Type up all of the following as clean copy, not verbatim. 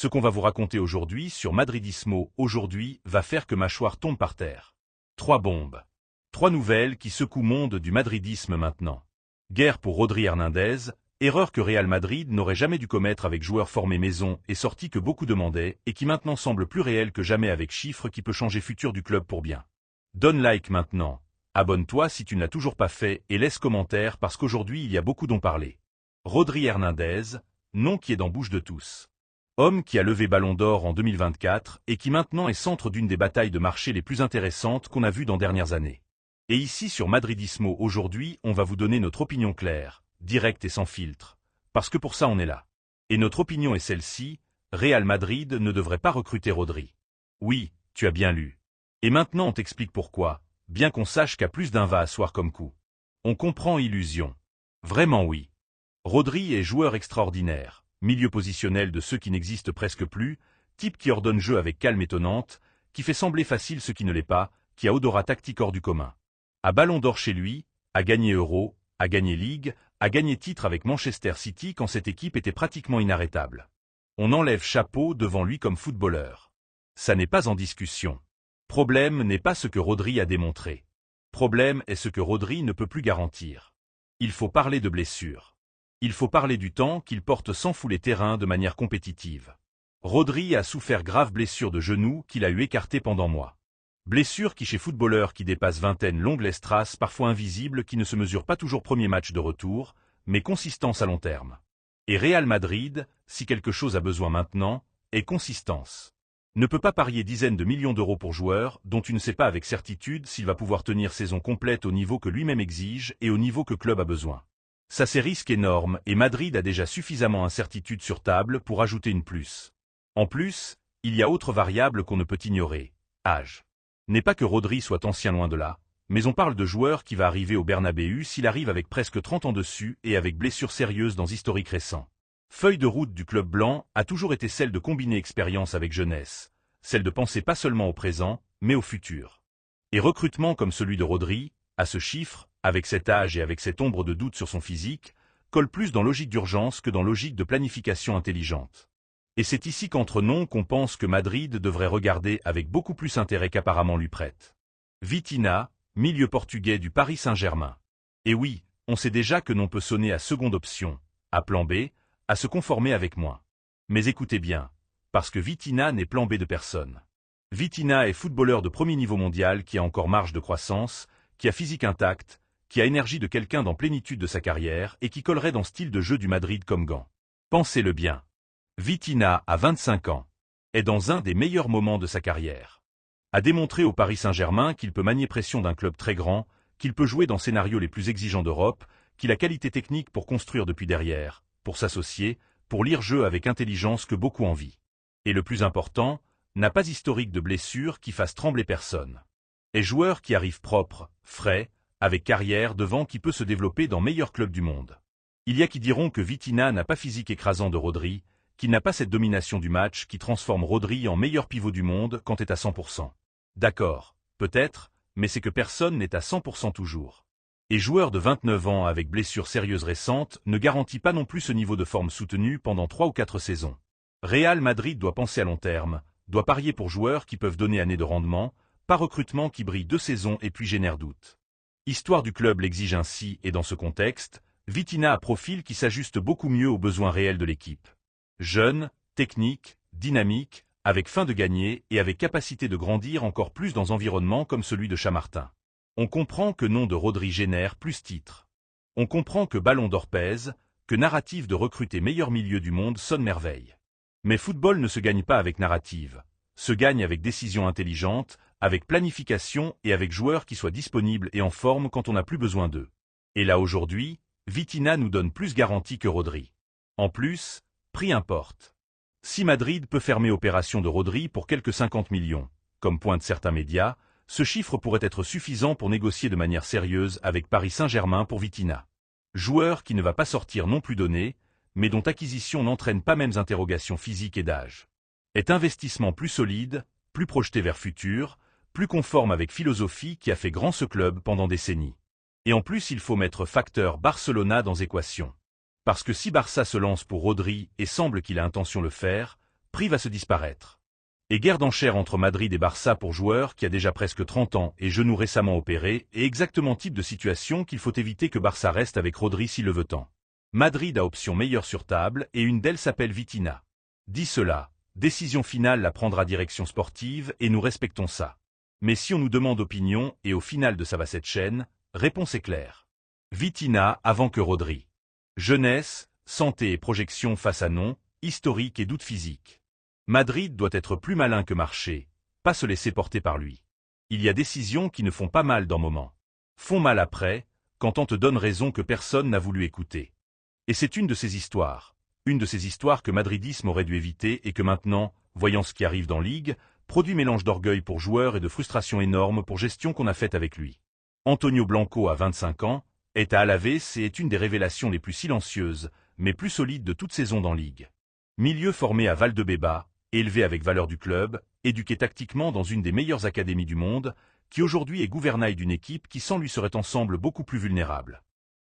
Ce qu'on va vous raconter aujourd'hui sur Madridismo aujourd'hui va faire que mâchoire tombe par terre. 3 bombes. 3 nouvelles qui secouent monde du madridisme maintenant. Guerre pour Rodri Hernandez, erreur que Real Madrid n'aurait jamais dû commettre avec joueurs formés maison et sortis que beaucoup demandaient et qui maintenant semble plus réel que jamais avec chiffres qui peut changer futur du club pour bien. Donne like maintenant. Abonne-toi si tu ne l'as toujours pas fait et laisse commentaire parce qu'aujourd'hui il y a beaucoup d'en parler. Rodri Hernandez, nom qui est dans bouche de tous. Homme qui a levé Ballon d'Or en 2024 et qui maintenant est centre d'une des batailles de marché les plus intéressantes qu'on a vues dans dernières années. Et ici sur Madridismo aujourd'hui, on va vous donner notre opinion claire, directe et sans filtre, parce que pour ça on est là. Et notre opinion est celle-ci, Real Madrid ne devrait pas recruter Rodri. Oui, tu as bien lu. Et maintenant on t'explique pourquoi, bien qu'on sache qu'à plus d'un va asseoir comme coup. On comprend illusion. Vraiment oui. Rodri est joueur extraordinaire, milieu positionnel de ceux qui n'existent presque plus, type qui ordonne jeu avec calme étonnante, qui fait sembler facile ce qui ne l'est pas, qui a odorat tactique hors du commun. A Ballon d'Or chez lui, a gagné Euro, a gagné Ligue, a gagné titre avec Manchester City quand cette équipe était pratiquement inarrêtable. On enlève chapeau devant lui comme footballeur. Ça n'est pas en discussion. Problème n'est pas ce que Rodri a démontré. Problème est ce que Rodri ne peut plus garantir. Il faut parler de blessures. Il faut parler du temps qu'il porte sans fouler terrain de manière compétitive. Rodri a souffert grave blessure de genou qu'il a eu écarté pendant mois. Blessure qui chez footballeur qui dépasse vingtaine longue laisse trace parfois invisible qui ne se mesure pas toujours premier match de retour, mais consistance à long terme. Et Real Madrid, si quelque chose a besoin maintenant, est consistance. Ne peut pas parier dizaines de millions d'euros pour joueur dont tu ne sais pas avec certitude s'il va pouvoir tenir saison complète au niveau que lui-même exige et au niveau que club a besoin. Ça c'est risque énorme et Madrid a déjà suffisamment incertitude sur table pour ajouter une plus. En plus, il y a autre variable qu'on ne peut ignorer, âge. N'est pas que Rodri soit ancien loin de là, mais on parle de joueur qui va arriver au Bernabéu s'il arrive avec presque 30 ans dessus et avec blessures sérieuses dans historique récent. Feuille de route du club blanc a toujours été celle de combiner expérience avec jeunesse, celle de penser pas seulement au présent, mais au futur. Et recrutement comme celui de Rodri, à ce chiffre, avec cet âge et avec cette ombre de doute sur son physique, colle plus dans logique d'urgence que dans logique de planification intelligente. Et c'est ici qu'entre noms qu'on pense que Madrid devrait regarder avec beaucoup plus intérêt qu'apparemment lui prête. Vitinha, milieu portugais du Paris Saint-Germain. Et oui, on sait déjà que l'on peut sonner à seconde option, à plan B, à se conformer avec moins. Mais écoutez bien, parce que Vitinha n'est plan B de personne. Vitinha est footballeur de premier niveau mondial qui a encore marge de croissance, qui a physique intact, qui a énergie de quelqu'un dans plénitude de sa carrière et qui collerait dans style de jeu du Madrid comme gant. Pensez-le bien. Vitinha, à 25 ans, est dans un des meilleurs moments de sa carrière. A démontré au Paris Saint-Germain qu'il peut manier pression d'un club très grand, qu'il peut jouer dans scénarios les plus exigeants d'Europe, qu'il a qualité technique pour construire depuis derrière, pour s'associer, pour lire jeu avec intelligence que beaucoup envient. Et le plus important, n'a pas historique de blessure qui fasse trembler personne. Est joueur qui arrive propre, frais, avec carrière devant qui peut se développer dans meilleurs clubs du monde. Il y a qui diront que Vitinha n'a pas physique écrasant de Rodri, qu'il n'a pas cette domination du match qui transforme Rodri en meilleur pivot du monde quand est à 100%. D'accord, peut-être, mais c'est que personne n'est à 100% toujours. Et joueur de 29 ans avec blessures sérieuses récentes ne garantit pas non plus ce niveau de forme soutenu pendant 3 ou 4 saisons. Real Madrid doit penser à long terme, doit parier pour joueurs qui peuvent donner année de rendement, pas recrutement qui brille 2 saisons et puis génère doute. Histoire du club l'exige ainsi et dans ce contexte, Vitinha a profil qui s'ajuste beaucoup mieux aux besoins réels de l'équipe. Jeune, technique, dynamique, avec faim de gagner et avec capacité de grandir encore plus dans environnements comme celui de Chamartin. On comprend que nom de Rodri génère plus titres. On comprend que Ballon d'Or pèse, que narrative de recruter meilleur milieu du monde sonne merveille. Mais football ne se gagne pas avec narrative, se gagne avec décision intelligente, avec planification et avec joueurs qui soient disponibles et en forme quand on n'a plus besoin d'eux. Et là aujourd'hui, Vitinha nous donne plus garantie que Rodri. En plus, prix importe. Si Madrid peut fermer opération de Rodri pour quelques 50 millions, comme pointent certains médias, ce chiffre pourrait être suffisant pour négocier de manière sérieuse avec Paris Saint-Germain pour Vitinha. Joueur qui ne va pas sortir non plus donné, mais dont acquisition n'entraîne pas mêmes interrogations physiques et d'âge. Est investissement plus solide, plus projeté vers futur, plus conforme avec philosophie qui a fait grand ce club pendant décennies. Et en plus il faut mettre facteur Barcelona dans équation. Parce que si Barça se lance pour Rodri et semble qu'il a intention de le faire, Prix va se disparaître. Et guerre d'enchères entre Madrid et Barça pour joueur qui a déjà presque 30 ans et genou récemment opéré, est exactement type de situation qu'il faut éviter que Barça reste avec Rodri s'il le veut tant. Madrid a option meilleure sur table et une d'elles s'appelle Vitinha. Dit cela, décision finale la prendra direction sportive et nous respectons ça. Mais si on nous demande opinion et au final de ça va cette chaîne, réponse est claire. Vitinha avant que Rodri. Jeunesse, santé et projection face à nom, historique et doute physique. Madrid doit être plus malin que marcher, pas se laisser porter par lui. Il y a décisions qui ne font pas mal dans moment. Font mal après, quand on te donne raison que personne n'a voulu écouter. Et c'est une de ces histoires que madridisme aurait dû éviter et que maintenant, voyant ce qui arrive dans Ligue, produit mélange d'orgueil pour joueurs et de frustration énorme pour gestion qu'on a faite avec lui. Antonio Blanco a 25 ans, est à Alavés et est une des révélations les plus silencieuses, mais plus solides de toute saison dans Ligue. Milieu formé à Valdebeba, élevé avec valeur du club, éduqué tactiquement dans une des meilleures académies du monde, qui aujourd'hui est gouvernail d'une équipe qui sans lui serait ensemble beaucoup plus vulnérable.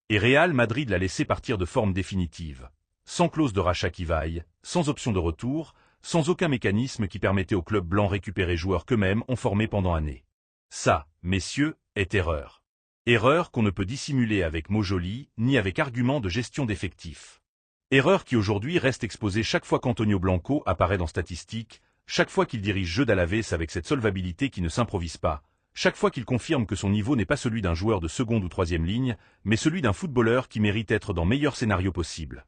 Et Real Madrid l'a laissé partir de forme définitive, sans clause de rachat qui vaille, sans option de retour, sans aucun mécanisme qui permettait au club blanc récupérer joueurs qu'eux-mêmes ont formés pendant années. Ça, messieurs, est erreur. Erreur qu'on ne peut dissimuler avec mots jolis, ni avec arguments de gestion d'effectifs. Erreur qui aujourd'hui reste exposée chaque fois qu'Antonio Blanco apparaît dans statistiques, chaque fois qu'il dirige jeu d'Alavés avec cette solvabilité qui ne s'improvise pas, chaque fois qu'il confirme que son niveau n'est pas celui d'un joueur de seconde ou troisième ligne, mais celui d'un footballeur qui mérite être dans meilleur scénario possible.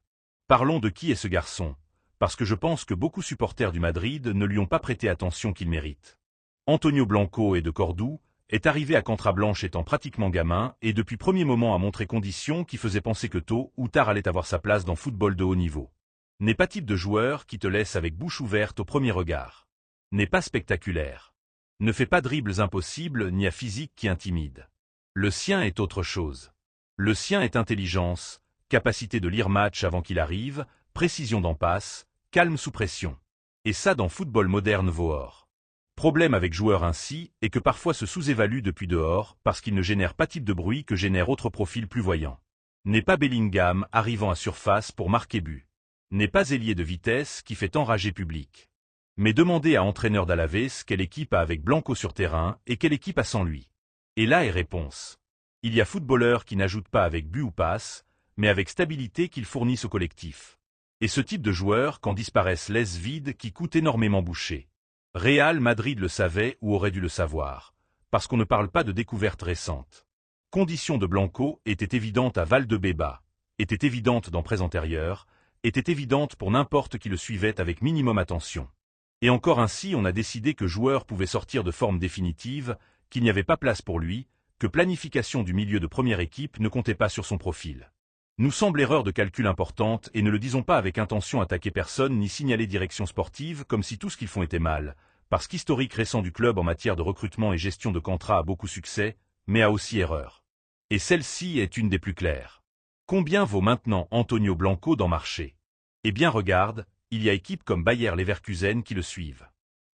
Parlons de qui est ce garçon, parce que je pense que beaucoup supporters du Madrid ne lui ont pas prêté attention qu'il mérite. Antonio Blanco est de Cordoue, est arrivé à Contrablanche étant pratiquement gamin et depuis premier moment a montré conditions qui faisaient penser que tôt ou tard allait avoir sa place dans football de haut niveau. N'est pas type de joueur qui te laisse avec bouche ouverte au premier regard. N'est pas spectaculaire. Ne fait pas dribbles impossibles ni à physique qui intimide. Le sien est autre chose. Le sien est intelligence, capacité de lire match avant qu'il arrive, précision d'en passe, calme sous pression. Et ça dans football moderne vaut or. Problème avec joueurs ainsi est que parfois se sous-évalue depuis dehors parce qu'il ne génère pas type de bruit que génère autre profil plus voyant. N'est pas Bellingham arrivant à surface pour marquer but. N'est pas ailier de vitesse qui fait enrager public. Mais demandez à entraîneur d'Alavés quelle équipe a avec Blanco sur terrain et quelle équipe a sans lui. Et là est réponse. Il y a footballeurs qui n'ajoutent pas avec but ou passe, mais avec stabilité qu'ils fournissent au collectif. Et ce type de joueur quand disparaissent laisse vide qui coûte énormément boucher. Real Madrid le savait ou aurait dû le savoir, parce qu'on ne parle pas de découvertes récentes. Condition de Blanco était évidente à Valdebeba, était évidente dans presse antérieure, était évidente pour n'importe qui le suivait avec minimum attention. Et encore ainsi on a décidé que joueur pouvait sortir de forme définitive, qu'il n'y avait pas place pour lui, que planification du milieu de première équipe ne comptait pas sur son profil. Nous semble erreur de calcul importante et ne le disons pas avec intention attaquer personne ni signaler direction sportive comme si tout ce qu'ils font était mal, parce qu'historique récent du club en matière de recrutement et gestion de contrats a beaucoup succès, mais a aussi erreur. Et celle-ci est une des plus claires. Combien vaut maintenant Antonio Blanco dans marché? Eh bien regarde, il y a équipes comme Bayer Leverkusen qui le suivent.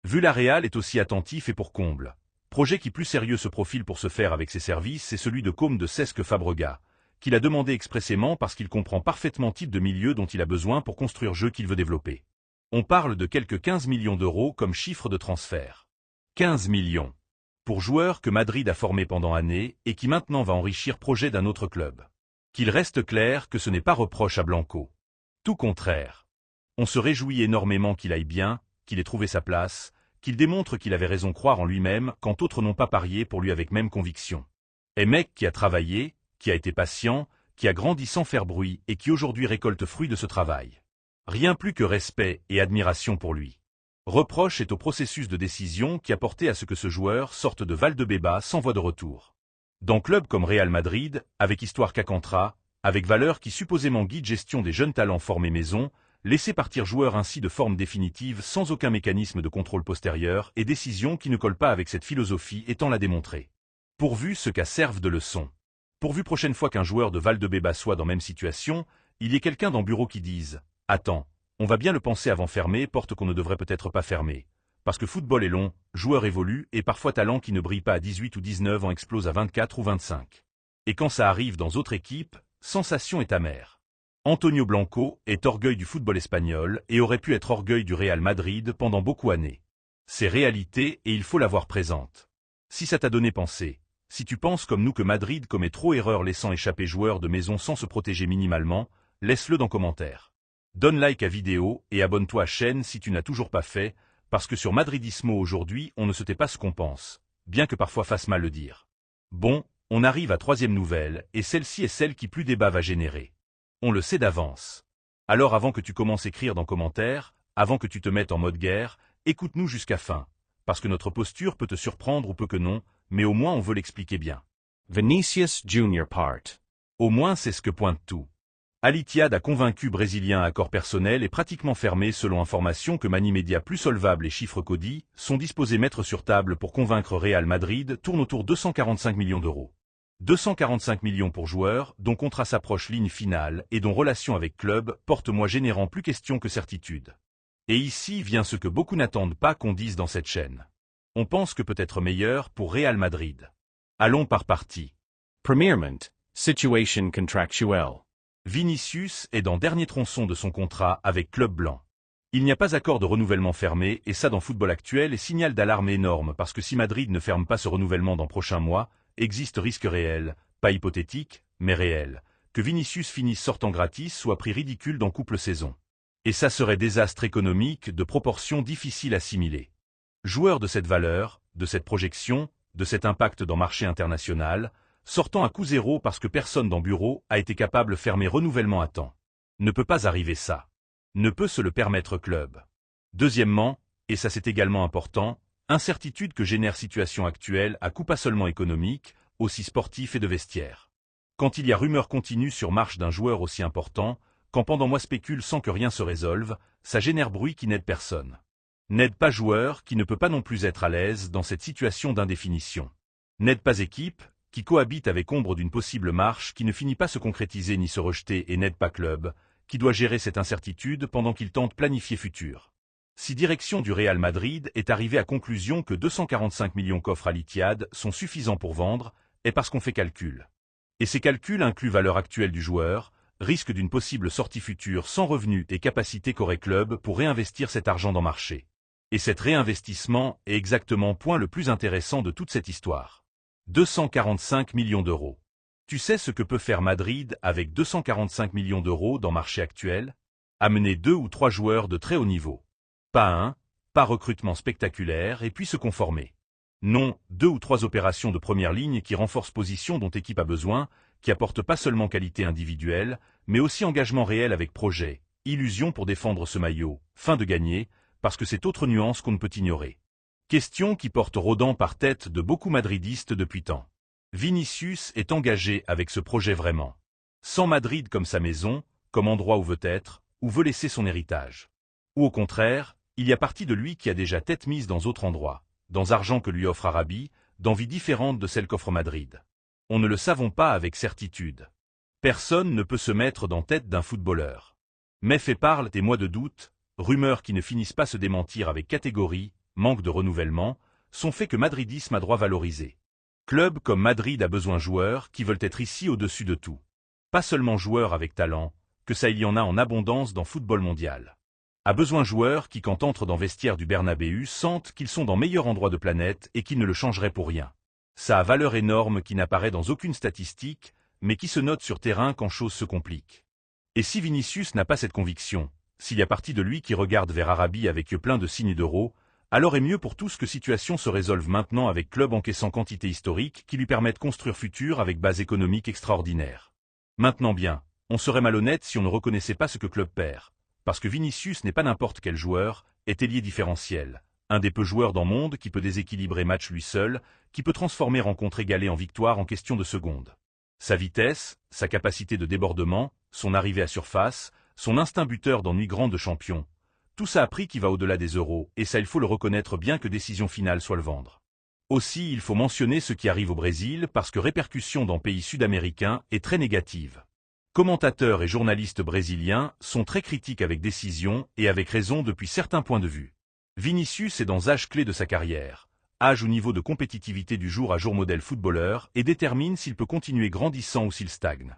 Villarreal est aussi attentif et pour comble. Projet qui plus sérieux se profile pour se faire avec ses services, c'est celui de Côme de Cesque Fabregas, qu'il a demandé expressément parce qu'il comprend parfaitement type de milieu dont il a besoin pour construire jeu qu'il veut développer. On parle de quelques 15 millions d'euros comme chiffre de transfert. 15 millions. Pour joueur que Madrid a formé pendant années et qui maintenant va enrichir projet d'un autre club. Qu'il reste clair que ce n'est pas reproche à Blanco. Tout contraire. On se réjouit énormément qu'il aille bien, qu'il ait trouvé sa place, qu'il démontre qu'il avait raison de croire en lui-même quand d'autres n'ont pas parié pour lui avec même conviction. Et mec qui a travaillé, qui a été patient, qui a grandi sans faire bruit et qui aujourd'hui récolte fruit de ce travail. Rien plus que respect et admiration pour lui. Reproche est au processus de décision qui a porté à ce que ce joueur sorte de Valdebeba sans voie de retour. Dans club comme Real Madrid, avec histoire qu'Acantra, avec valeur qui supposément guide gestion des jeunes talents formés maison, laisser partir joueur ainsi de forme définitive sans aucun mécanisme de contrôle postérieur et décision qui ne colle pas avec cette philosophie étant la démontrée. Pourvu ce qu'à serve de leçon. Pourvu prochaine fois qu'un joueur de Valdebeba soit dans même situation, il y ait quelqu'un dans le bureau qui dise « Attends, on va bien le penser avant fermer, porte qu'on ne devrait peut-être pas fermer. Parce que football est long, joueur évolue et parfois talent qui ne brille pas à 18 ou 19 ans explose à 24 ou 25. Et quand ça arrive dans autre équipe, sensation est amère. Antonio Blanco est orgueil du football espagnol et aurait pu être orgueil du Real Madrid pendant beaucoup d'années. C'est réalité et il faut l'avoir présente. Si ça t'a donné pensée, si tu penses comme nous que Madrid commet trop erreur laissant échapper joueurs de maison sans se protéger minimalement, laisse-le dans commentaire. Donne like à vidéo et abonne-toi à chaîne si tu n'as toujours pas fait, parce que sur Madridismo aujourd'hui on ne se tait pas ce qu'on pense, bien que parfois fasse mal le dire. Bon, on arrive à troisième nouvelle, et celle-ci est celle qui plus débat va générer. On le sait d'avance. Alors avant que tu commences à écrire dans commentaires, avant que tu te mettes en mode guerre, écoute-nous jusqu'à fin, parce que notre posture peut te surprendre ou peut que non, mais au moins on veut l'expliquer bien. Vinicius Junior part. Au moins c'est ce que pointe tout. Al Ittihad a convaincu Brésilien à accord personnel et pratiquement fermé selon informations que Manimedia plus solvable et chiffres qu'Audi sont disposés mettre sur table pour convaincre Real Madrid tourne autour de 245 millions d'euros. 245 millions pour joueur, dont contrat s'approche ligne finale et dont relation avec club porte-moi générant plus question que certitude. Et ici vient ce que beaucoup n'attendent pas qu'on dise dans cette chaîne. On pense que peut être meilleur pour Real Madrid. Allons par partie. Premièrement, situation contractuelle. Vinicius est dans dernier tronçon de son contrat avec Club Blanc. Il n'y a pas accord de renouvellement fermé et ça dans football actuel est signal d'alarme énorme parce que si Madrid ne ferme pas ce renouvellement dans prochains mois, existe risque réel, pas hypothétique, mais réel, que Vinicius finisse sortant gratis ou à prix ridicule dans couple saison. Et ça serait désastre économique de proportions difficiles à assimiler. Joueur de cette valeur, de cette projection, de cet impact dans marché international, sortant à coût zéro parce que personne dans bureau a été capable de fermer renouvellement à temps. Ne peut pas arriver ça. Ne peut se le permettre club. Deuxièmement, et ça c'est également important, incertitude que génère situation actuelle à coût pas seulement économique, aussi sportif et de vestiaire. Quand il y a rumeur continue sur marche d'un joueur aussi important, quand pendant mois spécule sans que rien se résolve, ça génère bruit qui n'aide personne. N'aide pas joueur qui ne peut pas non plus être à l'aise dans cette situation d'indéfinition. N'aide pas équipe, qui cohabite avec ombre d'une possible marche qui ne finit pas se concrétiser ni se rejeter et n'aide pas club, qui doit gérer cette incertitude pendant qu'il tente planifier futur. Si direction du Real Madrid est arrivée à conclusion que 245 millions qu'offre Al Ittihad sont suffisants pour vendre, est parce qu'on fait calcul. Et ces calculs incluent valeur actuelle du joueur, risque d'une possible sortie future sans revenus et capacité qu'aurait club pour réinvestir cet argent dans marché. Et cet réinvestissement est exactement point le plus intéressant de toute cette histoire. 245 millions d'euros. Tu sais ce que peut faire Madrid avec 245 millions d'euros dans marché actuel? Amener 2 ou 3 joueurs de très haut niveau. Pas un, pas recrutement spectaculaire et puis se conformer. Non, 2 ou 3 opérations de première ligne qui renforcent position dont équipe a besoin, qui apportent pas seulement qualité individuelle, mais aussi engagement réel avec projet, illusion pour défendre ce maillot, fin de gagner, parce que c'est autre nuance qu'on ne peut ignorer. Question qui porte rodant par tête de beaucoup madridistes depuis tant. Vinicius est engagé avec ce projet vraiment. Sans Madrid comme sa maison, comme endroit où veut être, où veut laisser son héritage. Ou au contraire, il y a partie de lui qui a déjà tête mise dans autre endroit, dans argent que lui offre Arabie, dans vie différente de celle qu'offre Madrid. On ne le savons pas avec certitude. Personne ne peut se mettre dans tête d'un footballeur. Mais fait parle et mois de doute, rumeurs qui ne finissent pas se démentir avec catégorie, manque de renouvellement, sont faits que madridisme a droit valorisé. Club comme Madrid a besoin joueurs qui veulent être ici au-dessus de tout. Pas seulement joueurs avec talent, que ça il y en a en abondance dans football mondial. A besoin joueurs qui quand entrent dans vestiaire du Bernabéu sentent qu'ils sont dans meilleur endroit de planète et qu'ils ne le changeraient pour rien. Ça a valeur énorme qui n'apparaît dans aucune statistique, mais qui se note sur terrain quand choses se compliquent. Et si Vinicius n'a pas cette conviction, s'il y a partie de lui qui regarde vers Arabie avec yeux pleins de signes d'euros, alors est mieux pour tous que situation se résolve maintenant avec club encaissant quantité historique qui lui permettent construire futur avec base économique extraordinaire. Maintenant bien, on serait malhonnête si on ne reconnaissait pas ce que club perd. Parce que Vinicius n'est pas n'importe quel joueur, est ailier différentiel. Un des peu joueurs dans le monde qui peut déséquilibrer match lui seul, qui peut transformer rencontre égalée en victoire en question de secondes. Sa vitesse, sa capacité de débordement, son arrivée à surface, son instinct buteur dans nuit grande de champion. Tout ça a prix qui va au-delà des euros, et ça il faut le reconnaître bien que décision finale soit le vendre. Aussi il faut mentionner ce qui arrive au Brésil parce que répercussion dans pays sud-américains est très négative. Commentateurs et journalistes brésiliens sont très critiques avec décision et avec raison depuis certains points de vue. Vinicius est dans âge clé de sa carrière, âge ou niveau de compétitivité du jour à jour modèle footballeur et détermine s'il peut continuer grandissant ou s'il stagne.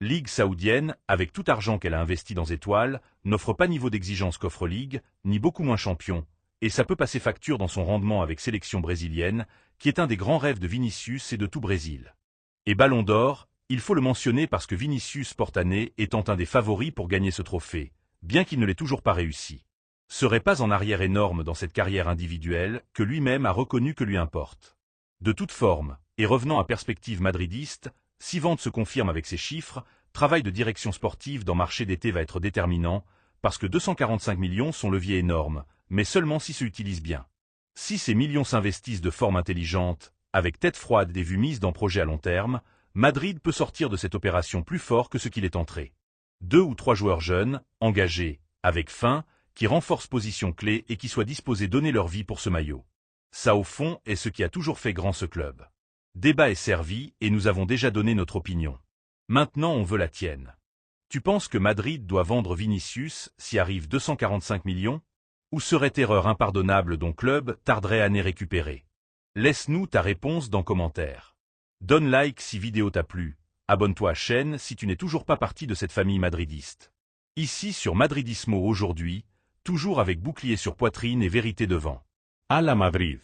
Ligue saoudienne, avec tout argent qu'elle a investi dans Étoiles, n'offre pas niveau d'exigence qu'offre Ligue, ni beaucoup moins champion, et ça peut passer facture dans son rendement avec sélection brésilienne, qui est un des grands rêves de Vinicius et de tout Brésil. Et Ballon d'Or, il faut le mentionner parce que Vinicius porte année étant un des favoris pour gagner ce trophée, bien qu'il ne l'ait toujours pas réussi. Serait pas en arrière énorme dans cette carrière individuelle que lui-même a reconnu que lui importe. De toute forme, et revenant à perspective madridiste, si Vente se confirme avec ses chiffres, travail de direction sportive dans marché d'été va être déterminant, parce que 245 millions sont leviers énormes, mais seulement si se utilisent bien. Si ces millions s'investissent de forme intelligente, avec tête froide et vue mise dans projet à long terme, Madrid peut sortir de cette opération plus fort que ce qu'il est entré. 2 ou 3 joueurs jeunes, engagés, avec faim, qui renforcent position clé et qui soient disposés à donner leur vie pour ce maillot. Ça au fond est ce qui a toujours fait grand ce club. Débat est servi et nous avons déjà donné notre opinion. Maintenant on veut la tienne. Tu penses que Madrid doit vendre Vinicius si arrive 245 millions? Ou serait erreur impardonnable dont club tarderait à les récupérer? Laisse-nous ta réponse dans commentaire. Donne like si vidéo t'a plu, abonne-toi à chaîne si tu n'es toujours pas partie de cette famille madridiste. Ici sur Madridismo aujourd'hui, toujours avec bouclier sur poitrine et vérité devant. A la Madrid.